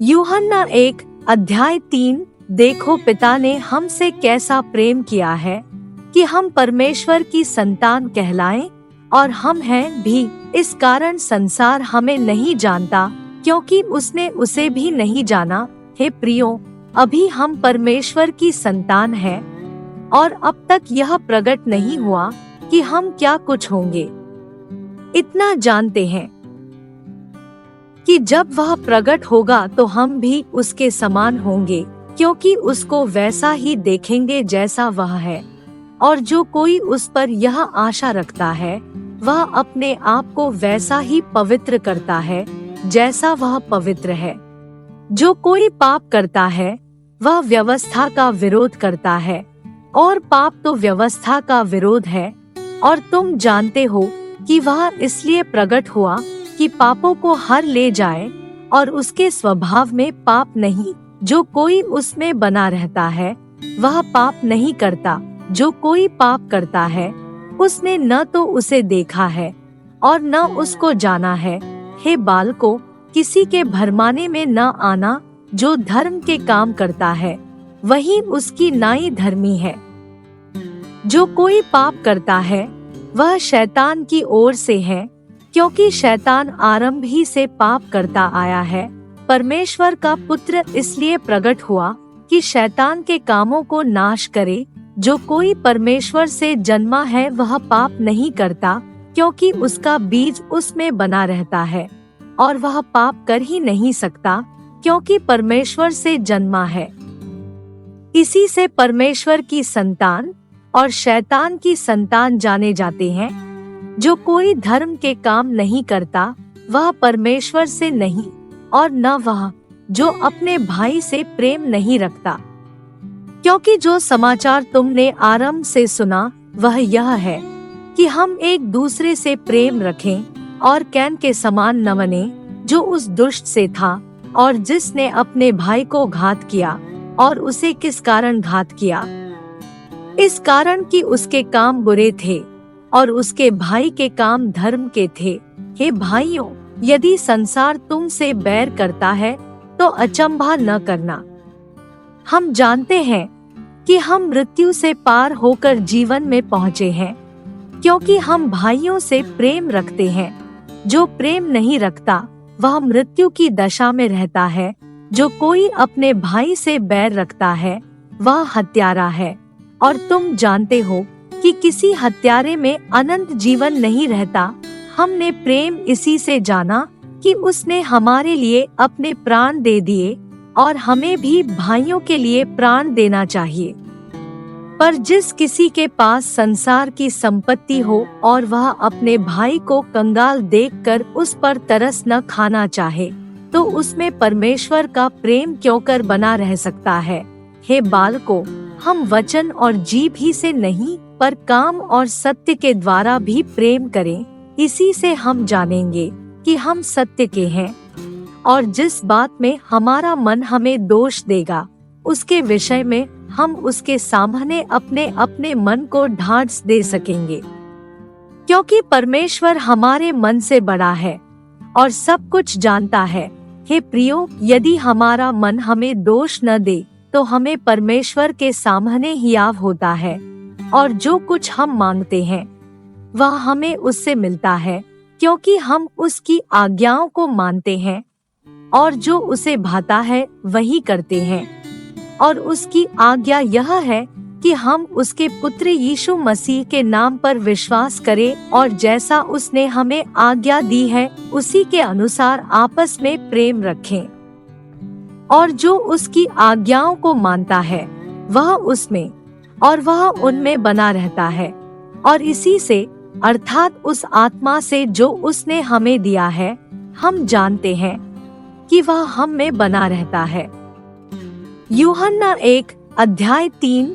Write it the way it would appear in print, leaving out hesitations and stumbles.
यूहन्ना 1:3। देखो पिता ने हमसे कैसा प्रेम किया है कि हम परमेश्वर की संतान कहलाएं, और हम हैं भी। इस कारण संसार हमें नहीं जानता, क्योंकि उसने उसे भी नहीं जाना। हे प्रियो, अभी हम परमेश्वर की संतान हैं, और अब तक यह प्रकट नहीं हुआ कि हम क्या कुछ होंगे। इतना जानते हैं कि जब वह प्रकट होगा तो हम भी उसके समान होंगे, क्योंकि उसको वैसा ही देखेंगे जैसा वह है। और जो कोई उस पर यह आशा रखता है, वह अपने आप को वैसा ही पवित्र करता है जैसा वह पवित्र है। जो कोई पाप करता है, वह व्यवस्था का विरोध करता है, और पाप तो व्यवस्था का विरोध है। और तुम जानते हो कि वह इसलिए प्रकट हुआ कि पापों को हर ले जाए, और उसके स्वभाव में पाप नहीं। जो कोई उसमें बना रहता है, वह पाप नहीं करता। जो कोई पाप करता है, उसने न तो उसे देखा है और न उसको जाना है। हे बालकों, किसी के भरमाने में न आना। जो धर्म के काम करता है, वही उसकी नाई धर्मी है। जो कोई पाप करता है, वह शैतान की ओर से है, क्योंकि शैतान आरंभ ही से पाप करता आया है। परमेश्वर का पुत्र इसलिए प्रकट हुआ कि शैतान के कामों को नाश करे। जो कोई परमेश्वर से जन्मा है, वह पाप नहीं करता, क्योंकि उसका बीज उसमें बना रहता है, और वह पाप कर ही नहीं सकता, क्योंकि परमेश्वर से जन्मा है। इसी से परमेश्वर की संतान और शैतान की संतान जाने जाते हैं। जो कोई धर्म के काम नहीं करता, वह परमेश्वर से नहीं, और न वह जो अपने भाई से प्रेम नहीं रखता। क्योंकि जो समाचार तुमने आरंभ से सुना, वह यह है कि हम एक दूसरे से प्रेम रखें, और कैन के समान न बने, जो उस दुष्ट से था, और जिसने अपने भाई को घात किया। और उसे किस कारण घात किया? इस कारण कि उसके काम बुरे थे, और उसके भाई के काम धर्म के थे। हे भाइयों, यदि संसार तुमसे बैर करता है, तो अचंभा न करना। हम जानते हैं कि हम मृत्यु से पार होकर जीवन में पहुँचे हैं, क्योंकि हम भाइयों से प्रेम रखते हैं। जो प्रेम नहीं रखता, वह मृत्यु की दशा में रहता है। जो कोई अपने भाई से बैर रखता है, वह हत्यारा है। और तुम जानते हो कि किसी हत्यारे में अनंत जीवन नहीं रहता। हमने प्रेम इसी से जाना कि उसने हमारे लिए अपने प्राण दे दिए, और हमें भी भाइयों के लिए प्राण देना चाहिए। पर जिस किसी के पास संसार की संपत्ति हो, और वह अपने भाई को कंगाल देखकर उस पर तरस न खाना चाहे, तो उसमें परमेश्वर का प्रेम क्यों कर बना रह सकता है? हे बालकों, हम वचन और जीभ ही से नहीं, पर काम और सत्य के द्वारा भी प्रेम करें। इसी से हम जानेंगे कि हम सत्य के हैं। और जिस बात में हमारा मन हमें दोष देगा, उसके विषय में हम उसके सामने अपने अपने मन को ढांढस दे सकेंगे, क्योंकि परमेश्वर हमारे मन से बड़ा है और सब कुछ जानता है। हे प्रियो, यदि हमारा मन हमें दोष न दे, तो हमें परमेश्वर के सामने हियाव होता है, और जो कुछ हम मांगते हैं, वह हमें उससे मिलता है, क्योंकि हम उसकी आज्ञाओं को मानते हैं, और जो उसे भाता है वही करते हैं। और उसकी आज्ञा यह है कि हम उसके पुत्र यीशु मसीह के नाम पर विश्वास करें, और जैसा उसने हमें आज्ञा दी है, उसी के अनुसार आपस में प्रेम रखें। और जो उसकी आज्ञाओं को मानता है, वह उसमें और वह उनमें बना रहता है। और इसी से, अर्थात उस आत्मा से जो उसने हमें दिया है, हम जानते हैं कि वह हम में बना रहता है। यूहन्ना 1:3